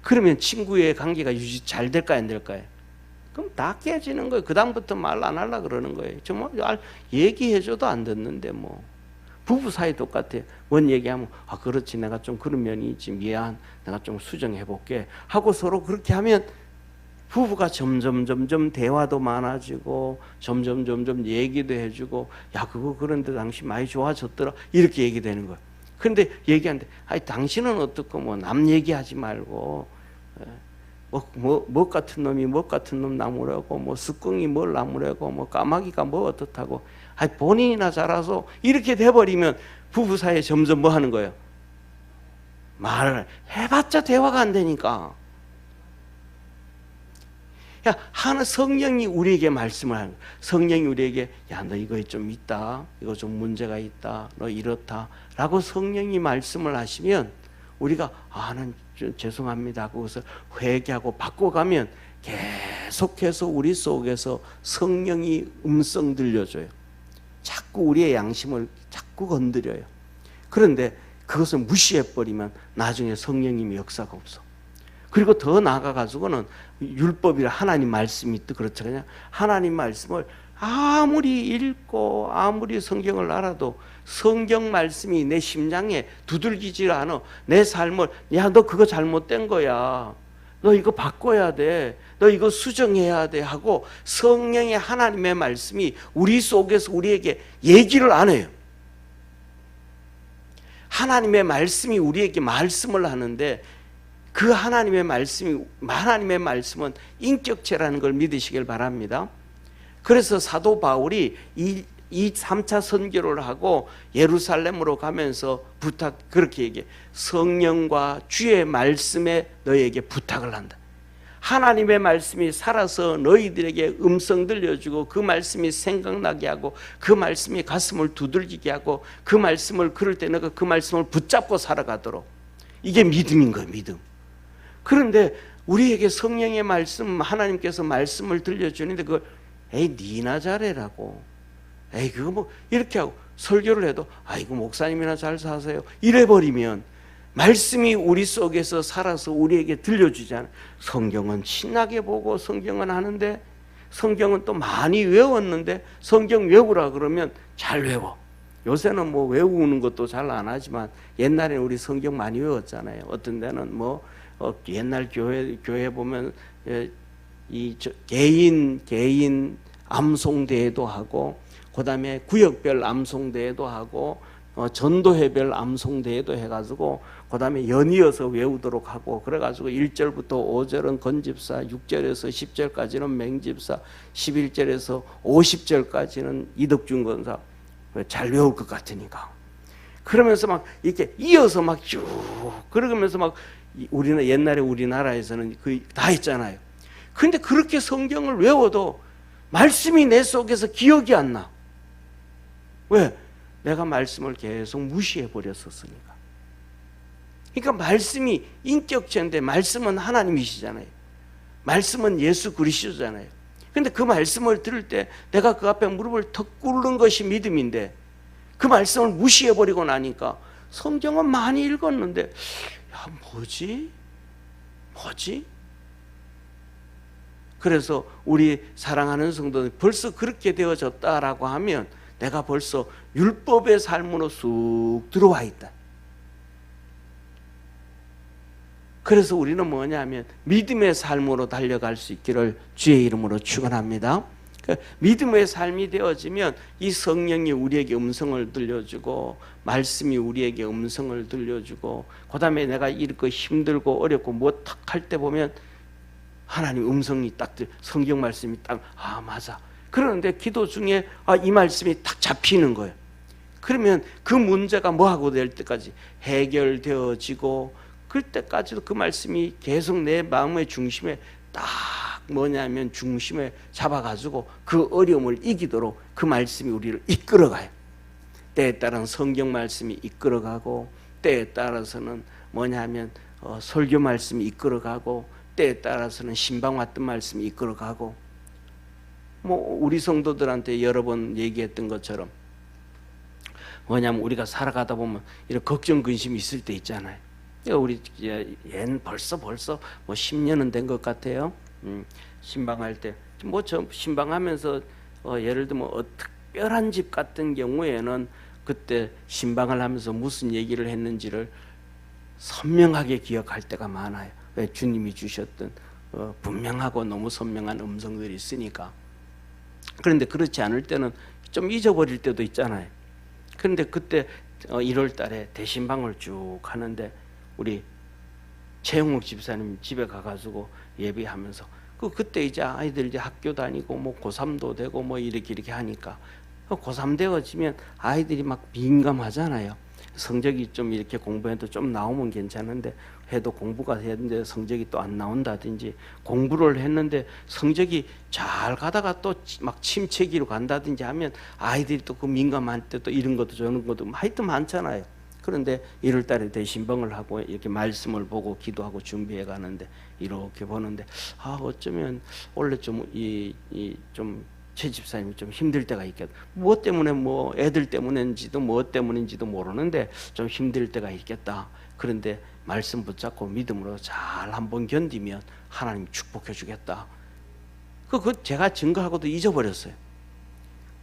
그러면 친구의 관계가 유지 잘 될까요, 안 될까요? 그럼 다 깨지는 거예요. 그 다음부터 말 안 하려고 그러는 거예요. 정말 얘기해줘도 안 듣는데 뭐. 부부 사이 똑같아요. 뭔 얘기하면 그렇지, 내가 좀 그런 면이 있지, 미안, 내가 좀 수정해볼게 하고 서로 그렇게 하면 부부가 점점 대화도 많아지고 점점 얘기도 해주고, 야 그거 그런데 당신 많이 좋아졌더라, 이렇게 얘기되는 거예요. 그런데 얘기하는데 당신은 어떻고 뭐 남 얘기하지 말고 뭐 같은 놈이 뭐 같은 놈 나무라고, 뭐 습궁이 뭘 나무라고, 뭐 까마귀가 뭐 어떻다고, 본인이나 잘아서 이렇게 돼버리면 부부 사이에 점점 뭐 하는 거예요? 말을 해봤자 대화가 안 되니까. 하나 성령이 우리에게 말씀을 하는 거예요. 성령이 우리에게 야, 너 이거 좀 있다. 이거 좀 문제가 있다. 너 이렇다. 라고 성령이 말씀을 하시면 우리가 난 죄송합니다 하고 그것을 회개하고 바꿔가면 계속해서 우리 속에서 성령이 음성 들려줘요. 자꾸 우리의 양심을 자꾸 건드려요. 그런데 그것을 무시해버리면 나중에 성령님의 역사가 없어. 그리고 더 나아가가지고는 율법이라 하나님 말씀이 또 그렇잖아요. 하나님 말씀을 아무리 읽고 아무리 성경을 알아도 성경 말씀이 내 심장에 두들기질 않아. 내 삶을 야, 너 그거 잘못된 거야. 너 이거 바꿔야 돼. 너 이거 수정해야 돼 하고 성령의 하나님의 말씀이 우리 속에서 우리에게 얘기를 안 해요. 하나님의 말씀이 우리에게 말씀을 하는데 그 하나님의 말씀은 인격체라는 걸 믿으시길 바랍니다. 그래서 사도 바울이 이 3차 선교를 하고 예루살렘으로 가면서 그렇게 얘기해. 성령과 주의 말씀에 너희에게 부탁을 한다. 하나님의 말씀이 살아서 너희들에게 음성 들려주고 그 말씀이 생각나게 하고 그 말씀이 가슴을 두들기게 하고 그 말씀을 그럴 때 너가 그 말씀을 붙잡고 살아가도록. 이게 믿음인 거예요. 믿음. 그런데 우리에게 성령의 말씀, 하나님께서 말씀을 들려주는데 그걸 니나 잘해라고, 그거 뭐 이렇게 하고 설교를 해도 이거 목사님이나 잘 사세요 이래버리면 말씀이 우리 속에서 살아서 우리에게 들려주잖아요. 성경은 신나게 보고 성경은 하는데, 성경은 또 많이 외웠는데 성경 외우라 그러면 잘 외워. 요새는 뭐 외우는 것도 잘 안 하지만 옛날에는 우리 성경 많이 외웠잖아요. 어떤 데는 뭐 옛날 교회 보면 개인 암송대회도 하고, 그 다음에 구역별 암송대회도 하고, 전도회별 암송대회도 해가지고, 그 다음에 연이어서 외우도록 하고, 그래가지고 1절부터 5절은 건집사, 6절에서 10절까지는 맹집사, 11절에서 50절까지는 이덕준 권사. 잘 외울 것 같으니까. 그러면서 막 이렇게 이어서 막 쭉, 그러면서 막 우리는 옛날에 우리나라에서는 다 했잖아요. 근데 그렇게 성경을 외워도 말씀이 내 속에서 기억이 안 나. 왜? 내가 말씀을 계속 무시해 버렸었으니까. 그러니까 말씀이 인격체인데 말씀은 하나님이시잖아요. 말씀은 예수 그리스도잖아요. 근데 그 말씀을 들을 때 내가 그 앞에 무릎을 턱 꿇는 것이 믿음인데 그 말씀을 무시해 버리고 나니까 성경은 많이 읽었는데 뭐지? 그래서 우리 사랑하는 성도는 벌써 그렇게 되어졌다라고 하면 내가 벌써 율법의 삶으로 쑥 들어와 있다. 그래서 우리는 뭐냐면 믿음의 삶으로 달려갈 수 있기를 주의 이름으로 축원합니다. 믿음의 삶이 되어지면 이 성령이 우리에게 음성을 들려주고 말씀이 우리에게 음성을 들려주고, 그 다음에 내가 이렇게 힘들고 어렵고 뭐 탁 할 때 보면 하나님 음성이 딱 성경 말씀이 딱 맞아. 그러는데 기도 중에 이 말씀이 딱 잡히는 거예요. 그러면 그 문제가 뭐하고 될 때까지 해결되어지고, 그때까지도 그 말씀이 계속 내 마음의 중심에 딱 뭐냐면 중심에 잡아가지고 그 어려움을 이기도록 그 말씀이 우리를 이끌어가요. 때에 따라서는 성경 말씀이 이끌어가고, 때에 따라서는 뭐냐면 설교 말씀이 이끌어가고, 때에 따라서는 신방 왔던 말씀이 이끌어가고, 뭐 우리 성도들한테 여러 번 얘기했던 것처럼 뭐냐면 우리가 살아가다 보면 이런 걱정 근심이 있을 때 있잖아요. 우리 벌써 뭐 10년은 된 것 같아요. 신방할 때 뭐 저 신방하면서 예를 들면 특별한 집 같은 경우에는 그때 신방을 하면서 무슨 얘기를 했는지를 선명하게 기억할 때가 많아요. 왜? 주님이 주셨던 분명하고 너무 선명한 음성들이 있으니까. 그런데 그렇지 않을 때는 좀 잊어버릴 때도 있잖아요. 그런데 그때 1월 달에 대신방을 쭉 하는데 우리 최영욱 집사님 집에 가가지고 예배하면서 그때 이제 아이들 이제 학교 다니고 뭐 고3도 되고 뭐 이렇게 하니까 고3 되어지면 아이들이 막 민감하잖아요. 성적이 좀 이렇게 공부해도 좀 나오면 괜찮은데 해도 공부가 했는데 성적이 또 안 나온다든지, 공부를 했는데 성적이 잘 가다가 또 막 침체기로 간다든지 하면 아이들이 또 그 민감한 때 또 이런 것도 저런 것도 하여튼 많잖아요. 그런데 1월 달에 대신방을 하고 이렇게 말씀을 보고 기도하고 준비해 가는데 이렇게 보는데 어쩌면 원래 좀 좀 최 집사님이 좀 힘들 때가 있겠다. 무엇 때문에 뭐 애들 때문인지도 무엇 때문인지도 모르는데 좀 힘들 때가 있겠다. 그런데 말씀 붙잡고 믿음으로 잘 한번 견디면 하나님 축복해 주겠다. 그거 제가 증거하고도 잊어버렸어요.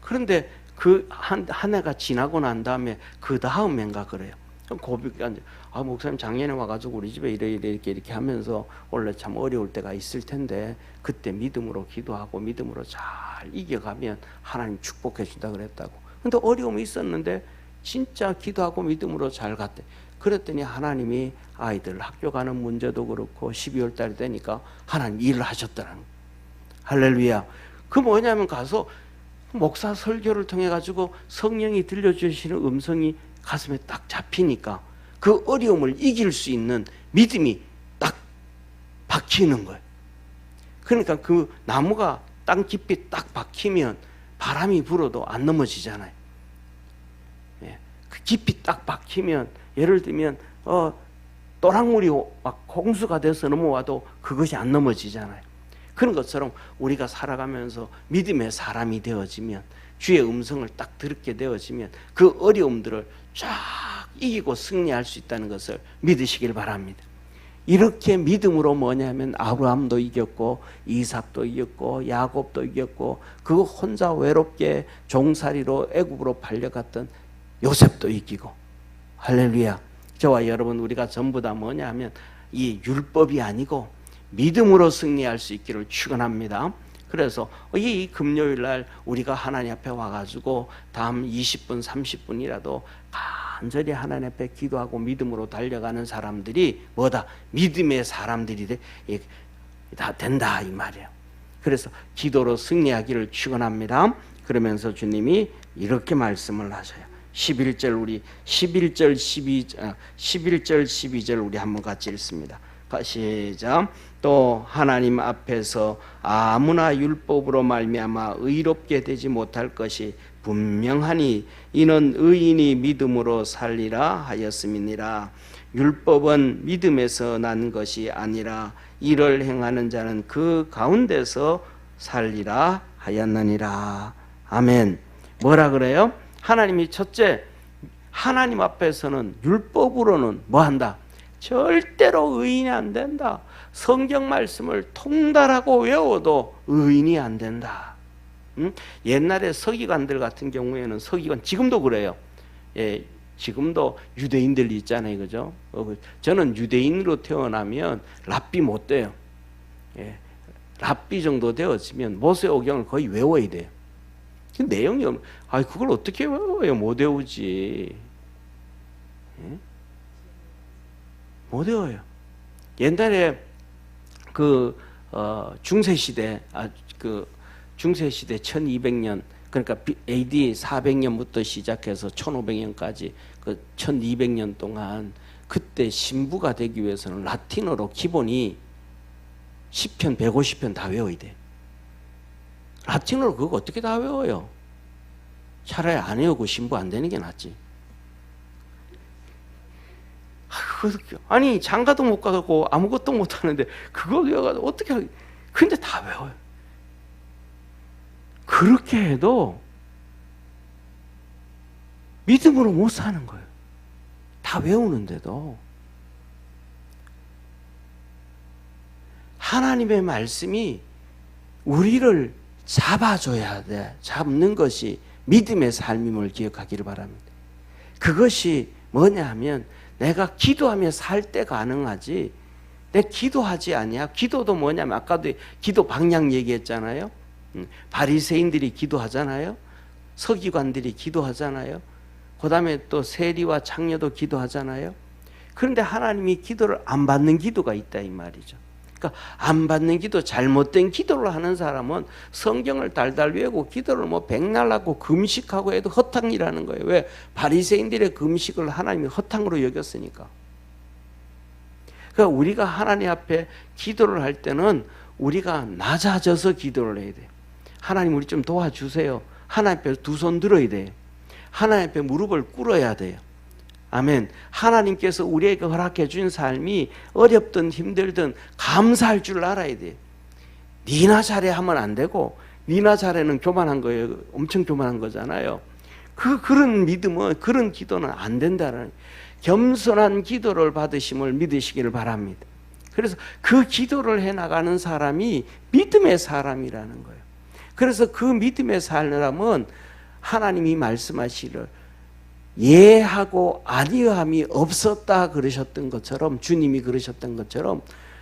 그런데 그 한 해가 지나고 난 다음에 그 다음 해인가 그래요. 고백이 목사님 작년에 와가지고 우리 집에 이렇게 하면서 원래 참 어려울 때가 있을 텐데 그때 믿음으로 기도하고 믿음으로 잘 이겨가면 하나님 축복해 준다 그랬다고. 근데 어려움이 있었는데 진짜 기도하고 믿음으로 잘 갔대. 그랬더니 하나님이 아이들 학교 가는 문제도 그렇고 12월 달이 되니까 하나님 일을 하셨더라는 거예요. 할렐루야. 그 뭐냐면 가서 목사 설교를 통해 가지고 성령이 들려주시는 음성이 가슴에 딱 잡히니까 그 어려움을 이길 수 있는 믿음이 딱 박히는 거예요. 그러니까 그 나무가 땅 깊이 딱 박히면 바람이 불어도 안 넘어지잖아요. 예. 그 깊이 딱 박히면 예를 들면 또랑물이 막 홍수가 돼서 넘어와도 그것이 안 넘어지잖아요. 그런 것처럼 우리가 살아가면서 믿음의 사람이 되어지면, 주의 음성을 딱 듣게 되어지면 그 어려움들을 쫙 이기고 승리할 수 있다는 것을 믿으시길 바랍니다. 이렇게 믿음으로 뭐냐면 아브라함도 이겼고 이삭도 이겼고 야곱도 이겼고 그 혼자 외롭게 종살이로 애굽으로 팔려갔던 요셉도 이기고, 할렐루야. 저와 여러분 우리가 전부 다 뭐냐 하면 이 율법이 아니고 믿음으로 승리할 수 있기를 축원합니다. 그래서 이 금요일 날 우리가 하나님 앞에 와가지고 다음 20분 30분이라도 간절히 하나님 앞에 기도하고 믿음으로 달려가는 사람들이 뭐다? 믿음의 사람들이 다 된다 이 말이에요. 그래서 기도로 승리하기를 축원합니다. 그러면서 주님이 이렇게 말씀을 하셔요. 11절 우리 11절 12절 우리 한번 같이 읽습니다. 시작. 또 하나님 앞에서 아무나 율법으로 말미암아 의롭게 되지 못할 것이 분명하니 이는 의인이 믿음으로 살리라 하였음이니라. 율법은 믿음에서 난 것이 아니라 이를 행하는 자는 그 가운데서 살리라 하였느니라. 아멘. 뭐라 그래요? 하나님이 첫째, 하나님 앞에서는 율법으로는 뭐한다? 절대로 의인이 안 된다. 성경 말씀을 통달하고 외워도 의인이 안 된다. 옛날에 서기관들 같은 경우에는 서기관, 지금도 그래요. 예, 지금도 유대인들 있잖아요, 그죠? 저는 유대인으로 태어나면 랍비 못 돼요. 예, 랍비 정도 되었으면 모세오경을 거의 외워야 돼요. 그 내용이 그걸 어떻게 외워요? 못 외우지. 예? 못 외워요. 옛날에 중세 시대 중세 시대 1200년, 그러니까 AD 400년부터 시작해서 1500년까지 그 1200년 동안 그때 신부가 되기 위해서는 라틴어로 기본이 10편 150편 다 외워야 돼. 라틴어로 그거 어떻게 다 외워요? 차라리 안 외우고 신부 안 되는 게 낫지. 아니 장가도 못 가고 아무것도 못 하는데 그걸 외워가지고 어떻게 하겠. 근데 다 외워요. 그렇게 해도 믿음으로 못 사는 거예요. 다 외우는데도. 하나님의 말씀이 우리를 잡아줘야 돼. 잡는 것이 믿음의 삶임을 기억하기를 바랍니다. 그것이 뭐냐 하면 내가 기도하며 살 때 가능하지, 내 기도하지 아니야. 기도도 뭐냐면 아까도 기도 방향 얘기했잖아요. 바리새인들이 기도하잖아요. 서기관들이 기도하잖아요. 그 다음에 또 세리와 창녀도 기도하잖아요. 그런데 하나님이 기도를 안 받는 기도가 있다 이 말이죠. 그러니까 안 받는 기도, 잘못된 기도를 하는 사람은 성경을 달달 외우고 기도를 뭐 백날하고 금식하고 해도 허탕이라는 거예요. 왜? 바리새인들의 금식을 하나님이 허탕으로 여겼으니까. 그러니까 우리가 하나님 앞에 기도를 할 때는 우리가 낮아져서 기도를 해야 돼요. 하나님 우리 좀 도와주세요. 하나님 앞에 두 손 들어야 돼요. 하나님 앞에 무릎을 꿇어야 돼요. 아멘. 하나님께서 우리에게 허락해 준 삶이 어렵든 힘들든 감사할 줄 알아야 돼요. 니나 잘해 하면 안 되고, 니나 잘해는 교만한 거예요. 엄청 교만한 거잖아요. 그런 믿음은, 그런 기도는 안 된다는, 겸손한 기도를 받으심을 믿으시기를 바랍니다. 그래서 그 기도를 해 나가는 사람이 믿음의 사람이라는 거예요. 그래서 그 믿음의 사람은 하나님이 말씀하시기를 예하고 아니함이 없었다 그러셨던 것처럼, 주님이 그러셨던 것처럼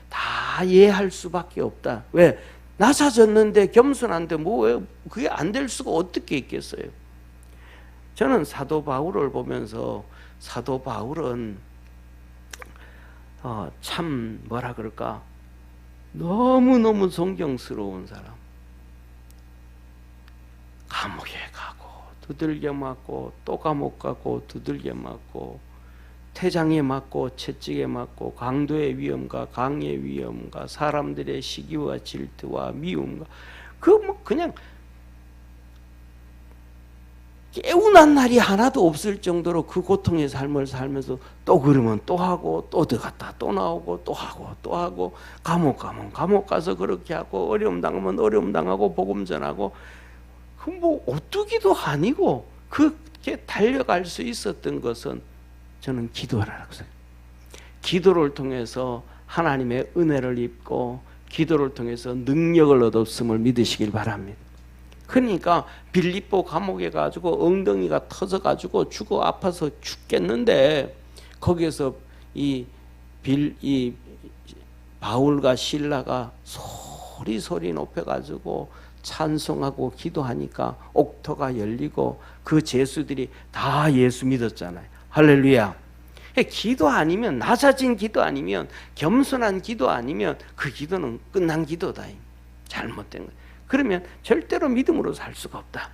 다 예할 수밖에 없다. 왜? 낮아졌는데 겸손한데 뭐 그게 안 될 수가 어떻게 있겠어요? 저는 사도 바울을 보면서 사도 바울은 참 뭐라 그럴까, 너무너무 존경스러운 사람. 감옥에 가고 두들겨 맞고 또 감옥 가고 두들겨 맞고 태장에 맞고 채찍에 맞고 강도의 위험과 강의 위험과 사람들의 시기와 질투와 미움과 그냥 깨운한 날이 하나도 없을 정도로 그 고통의 삶을 살면서 또 그러면 또 하고 또 들어갔다 또 나오고 또 하고 또 하고 감옥 가면 감옥 가서 그렇게 하고 어려움 당하면 어려움 당하고 복음 전하고 그 뭐 오뚜기도 아니고 그렇게 달려갈 수 있었던 것은 저는 기도라고 생각해요. 기도를 통해서 하나님의 은혜를 입고 기도를 통해서 능력을 얻었음을 믿으시길 바랍니다. 그러니까 빌립보 감옥에 가지고 엉덩이가 터져가지고 죽어 아파서 죽겠는데 거기에서 이 바울과 실라가 소리 높여가지고 찬송하고 기도하니까 옥토가 열리고 그 죄수들이 다 예수 믿었잖아요. 할렐루야. 기도 아니면, 낮아진 기도 아니면, 겸손한 기도 아니면 그 기도는 끝난 기도다. 잘못된 거예요. 그러면 절대로 믿음으로 살 수가 없다.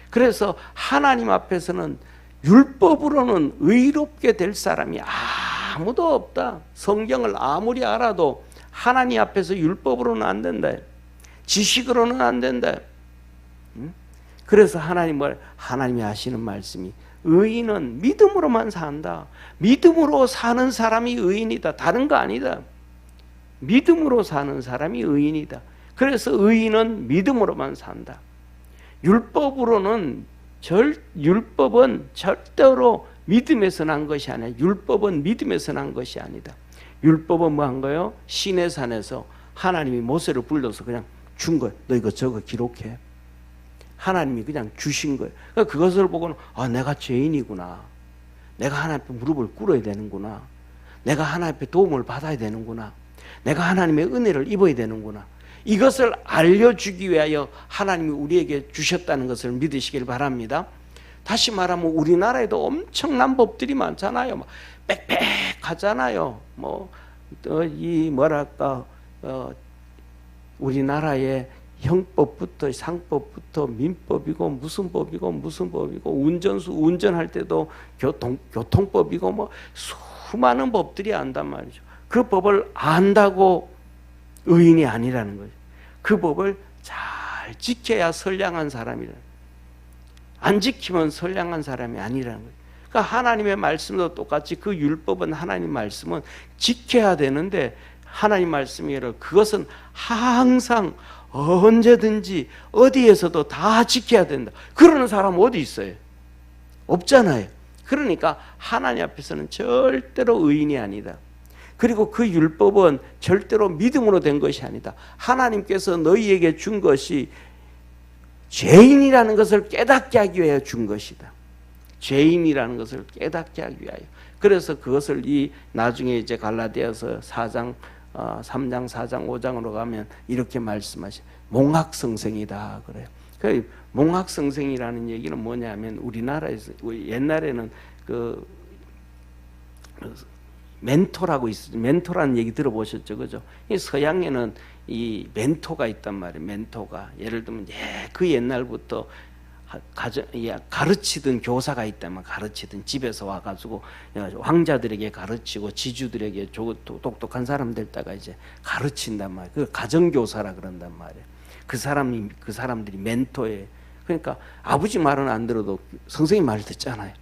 그래서 하나님 앞에서는 율법으로는 의롭게 될 사람이 아무도 없다. 성경을 아무리 알아도 하나님 앞에서 율법으로는 안 된다. 지식으로는 안 된다. 그래서 하나님이 하시는 말씀이 의인은 믿음으로만 산다. 믿음으로 사는 사람이 의인이다. 다른 거 아니다. 믿음으로 사는 사람이 의인이다. 그래서 의인은 믿음으로만 산다. 율법은 절대로 믿음에서 난 것이 아니야. 율법은 믿음에서 난 것이 아니다. 율법은 뭐 한 거예요? 시내 산에서 하나님이 모세를 불러서 그냥 준 거예요. 너 이거 저거 기록해. 하나님이 그냥 주신 거예요. 그러니까 그것을 보고는 내가 죄인이구나. 내가 하나님 앞에 무릎을 꿇어야 되는구나. 내가 하나님 앞에 도움을 받아야 되는구나. 내가 하나님의 은혜를 입어야 되는구나. 이것을 알려주기 위하여 하나님이 우리에게 주셨다는 것을 믿으시길 바랍니다. 다시 말하면 우리나라에도 엄청난 법들이 많잖아요. 빽빽하잖아요. 우리나라의 형법부터 상법부터 민법이고 무슨 법이고 운전할 때도 교통법이고 수많은 법들이 안단 말이죠. 그 법을 안다고 의인이 아니라는 거죠. 그 법을 잘 지켜야 선량한 사람이라는 거예요. 안 지키면 선량한 사람이 아니라는 거예요. 그러니까 하나님의 말씀도 똑같이 그 율법은 하나님 말씀은 지켜야 되는데 하나님 말씀이라 그것은 항상 언제든지 어디에서도 다 지켜야 된다. 그러는 사람 어디 있어요? 없잖아요. 그러니까 하나님 앞에서는 절대로 의인이 아니다. 그리고 그 율법은 절대로 믿음으로 된 것이 아니다. 하나님께서 너희에게 준 것이 죄인이라는 것을 깨닫게 하기 위하여 준 것이다. 죄인이라는 것을 깨닫게 하기 위하여. 그래서 그것을 나중에 이제 갈라디아서 4장 3장, 4장, 5장으로 가면 이렇게 말씀하시. 몽학성생이다 그래요. 그 몽학성생이라는 얘기는 뭐냐면 우리나라에서 옛날에는 멘토라고 있어요. 멘토라는 얘기 들어보셨죠, 그죠? 이 서양에는 이 멘토가 있단 말이에요. 멘토가 예를 들면 그 옛날부터 가르치던 교사가 있다면 가르치던 집에서 와가지고 왕자들에게 가르치고 지주들에게 똑똑한 사람들다가 이제 가르친단 말이에요. 그 가정교사라 그런단 말이에요. 그 사람들이 멘토예요. 그러니까 아버지 말은 안 들어도 선생님 말 듣잖아요.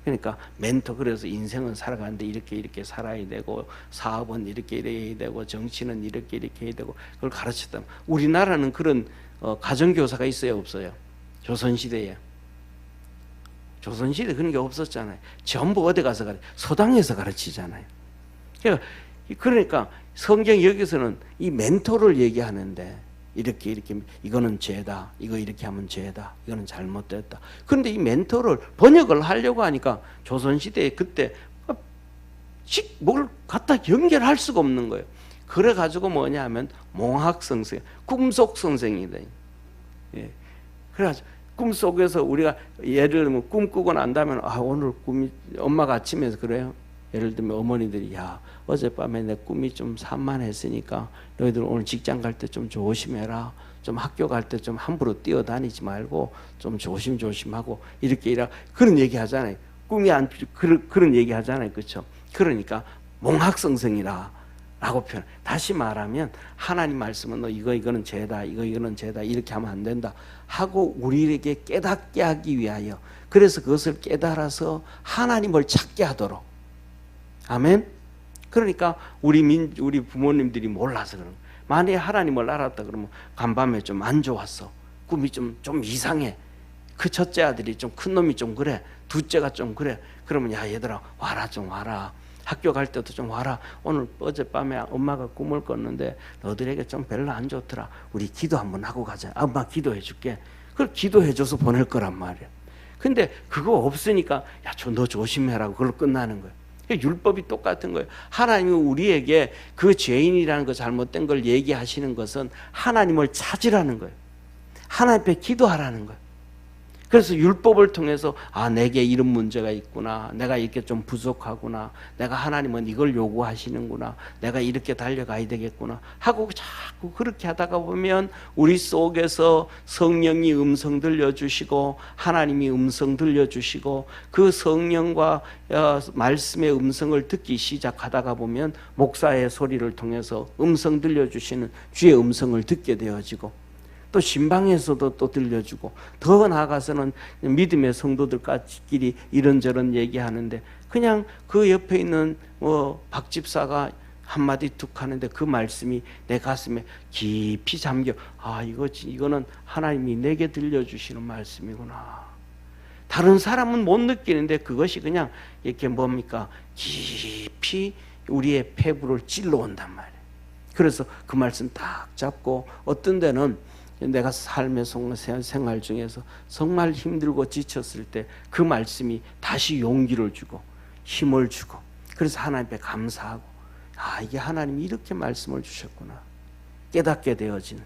그러니까 멘토. 그래서 인생은 살아가는데 이렇게 살아야 되고, 사업은 이렇게 해야 되고, 정치는 이렇게 해야 되고, 그걸 가르쳤다. 우리나라는 그런 가정교사가 있어요, 없어요? 조선시대에. 조선시대 그런 게 없었잖아요. 전부 어디 가서 서당에서 가르치잖아요. 그러니까 성경 여기서는 이 멘토를 얘기하는데, 이렇게 이거는 죄다, 이거 이렇게 하면 죄다, 이거는 잘못됐다. 그런데 이 멘토를 번역을 하려고 하니까 조선시대에 그때 뭘 갖다 연결할 수가 없는 거예요. 그래가지고 뭐냐 하면 몽학성생, 꿈속성생이다. 예. 그래가지고 꿈속에서 우리가 예를 들면 꿈꾸고 난다면 오늘 꿈이, 엄마가 아침에 그래요. 예를 들면 어머니들이 어젯밤에 내 꿈이 좀 산만했으니까 너희들 오늘 직장 갈 때 좀 조심해라. 좀 학교 갈 때 좀 함부로 뛰어다니지 말고 좀 조심하고 이렇게 그런 얘기 하잖아요. 꿈이 그런 얘기 하잖아요. 그렇죠? 그러니까 몽학성생이라 라고 표현. 다시 말하면 하나님 말씀은 너 이거는 죄다, 이거는 죄다, 이렇게 하면 안 된다 하고 우리에게 깨닫게 하기 위하여, 그래서 그것을 깨달아서 하나님을 찾게 하도록. 아멘. 그러니까 우리 부모님들이 몰라서 그런 거예요. 만약에 하나님을 알았다 그러면 간밤에 좀 안 좋았어, 꿈이 좀 이상해, 그 첫째 아들이 좀 큰 놈이 좀 그래, 둘째가 좀 그래, 그러면 얘들아 와라, 좀 와라, 학교 갈 때도 좀 와라, 오늘 어젯밤에 엄마가 꿈을 꿨는데 너들에게 좀 별로 안 좋더라, 우리 기도 한번 하고 가자. 엄마 기도해 줄게. 그걸 기도해 줘서 보낼 거란 말이야. 근데 그거 없으니까 너 조심해라고 그걸로 끝나는 거예요. 율법이 똑같은 거예요. 하나님이 우리에게 그 죄인이라는 거, 잘못된 걸 얘기하시는 것은 하나님을 찾으라는 거예요. 하나님 앞에 기도하라는 거예요. 그래서 율법을 통해서 내게 이런 문제가 있구나, 내가 이렇게 좀 부족하구나, 내가 하나님은 이걸 요구하시는구나, 내가 이렇게 달려가야 되겠구나 하고 자꾸 그렇게 하다가 보면 우리 속에서 성령이 음성 들려주시고 하나님이 음성 들려주시고 그 성령과 말씀의 음성을 듣기 시작하다가 보면 목사의 소리를 통해서 음성 들려주시는 주의 음성을 듣게 되어지고, 또 신방에서도 또 들려주고, 더 나아가서는 믿음의 성도들끼리 이런저런 얘기하는데 그냥 그 옆에 있는 박 집사가 한마디 툭 하는데 그 말씀이 내 가슴에 깊이 잠겨, 이거는 하나님이 내게 들려주시는 말씀이구나. 다른 사람은 못 느끼는데 그것이 그냥 이렇게 깊이 우리의 폐부를 찔러온단 말이에요. 그래서 그 말씀 딱 잡고, 어떤 데는 내가 삶의 생활 중에서 정말 힘들고 지쳤을 때 그 말씀이 다시 용기를 주고 힘을 주고, 그래서 하나님 앞에 감사하고, 이게 하나님이 이렇게 말씀을 주셨구나 깨닫게 되어지는.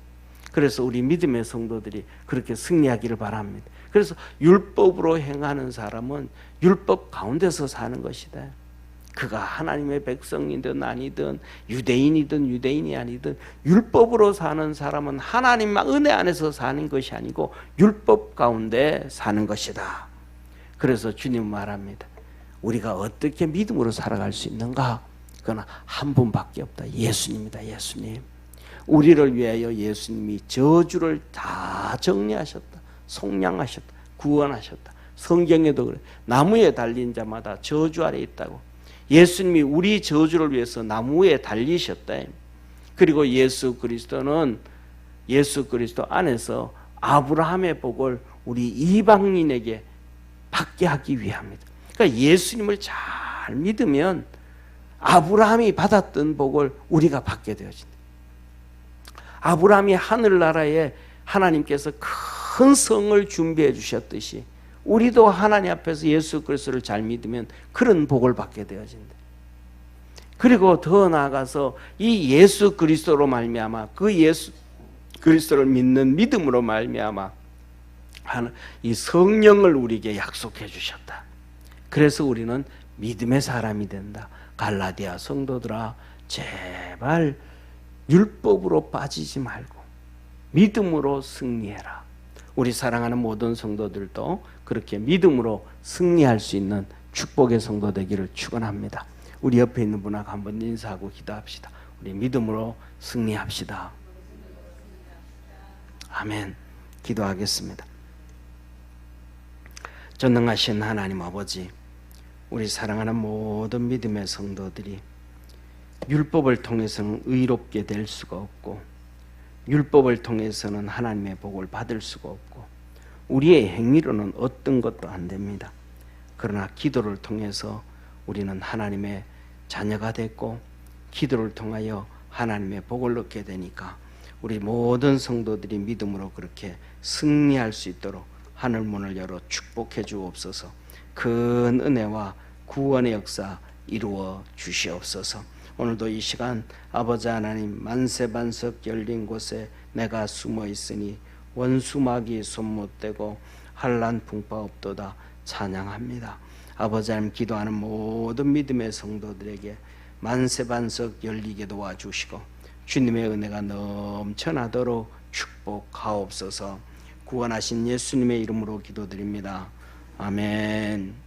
그래서 우리 믿음의 성도들이 그렇게 승리하기를 바랍니다. 그래서 율법으로 행하는 사람은 율법 가운데서 사는 것이다. 그가 하나님의 백성이든 아니든, 유대인이든 유대인이 아니든, 율법으로 사는 사람은 하나님 은혜 안에서 사는 것이 아니고 율법 가운데 사는 것이다. 그래서 주님 말합니다. 우리가 어떻게 믿음으로 살아갈 수 있는가? 그건 한 분밖에 없다. 예수님이다. 예수님. 우리를 위하여 예수님이 저주를 다 정리하셨다. 속량하셨다. 구원하셨다. 성경에도 그래. 나무에 달린 자마다 저주 아래 있다고. 예수님이 우리 저주를 위해서 나무에 달리셨다. 그리고 예수 그리스도 안에서 아브라함의 복을 우리 이방인에게 받게 하기 위함이다. 그러니까 예수님을 잘 믿으면 아브라함이 받았던 복을 우리가 받게 되어진다. 아브라함이 하늘나라에 하나님께서 큰 성을 준비해 주셨듯이 우리도 하나님 앞에서 예수 그리스도를 잘 믿으면 그런 복을 받게 되어진다. 그리고 더 나아가서 이 예수 그리스도로 말미암아, 그 예수 그리스도를 믿는 믿음으로 말미암아 하는 이 성령을 우리에게 약속해 주셨다. 그래서 우리는 믿음의 사람이 된다. 갈라디아 성도들아, 제발 율법으로 빠지지 말고 믿음으로 승리해라. 우리 사랑하는 모든 성도들도 그렇게 믿음으로 승리할 수 있는 축복의 성도 되기를 축원합니다. 우리 옆에 있는 분하고 한번 인사하고 기도합시다. 우리 믿음으로 승리합시다. 아멘. 기도하겠습니다. 전능하신 하나님 아버지, 우리 사랑하는 모든 믿음의 성도들이 율법을 통해서는 의롭게 될 수가 없고, 율법을 통해서는 하나님의 복을 받을 수가 없고, 우리의 행위로는 어떤 것도 안 됩니다. 그러나 기도를 통해서 우리는 하나님의 자녀가 됐고, 기도를 통하여 하나님의 복을 얻게 되니까 우리 모든 성도들이 믿음으로 그렇게 승리할 수 있도록 하늘 문을 열어 축복해 주옵소서. 큰 은혜와 구원의 역사 이루어 주시옵소서. 오늘도 이 시간 아버지 하나님, 만세반석 열린 곳에 내가 숨어 있으니 원수마귀 손 못 대고 한란 풍파 없도다 찬양합니다. 아버지 하나님, 기도하는 모든 믿음의 성도들에게 만세반석 열리게 도와주시고 주님의 은혜가 넘쳐나도록 축복하옵소서. 구원하신 예수님의 이름으로 기도드립니다. 아멘.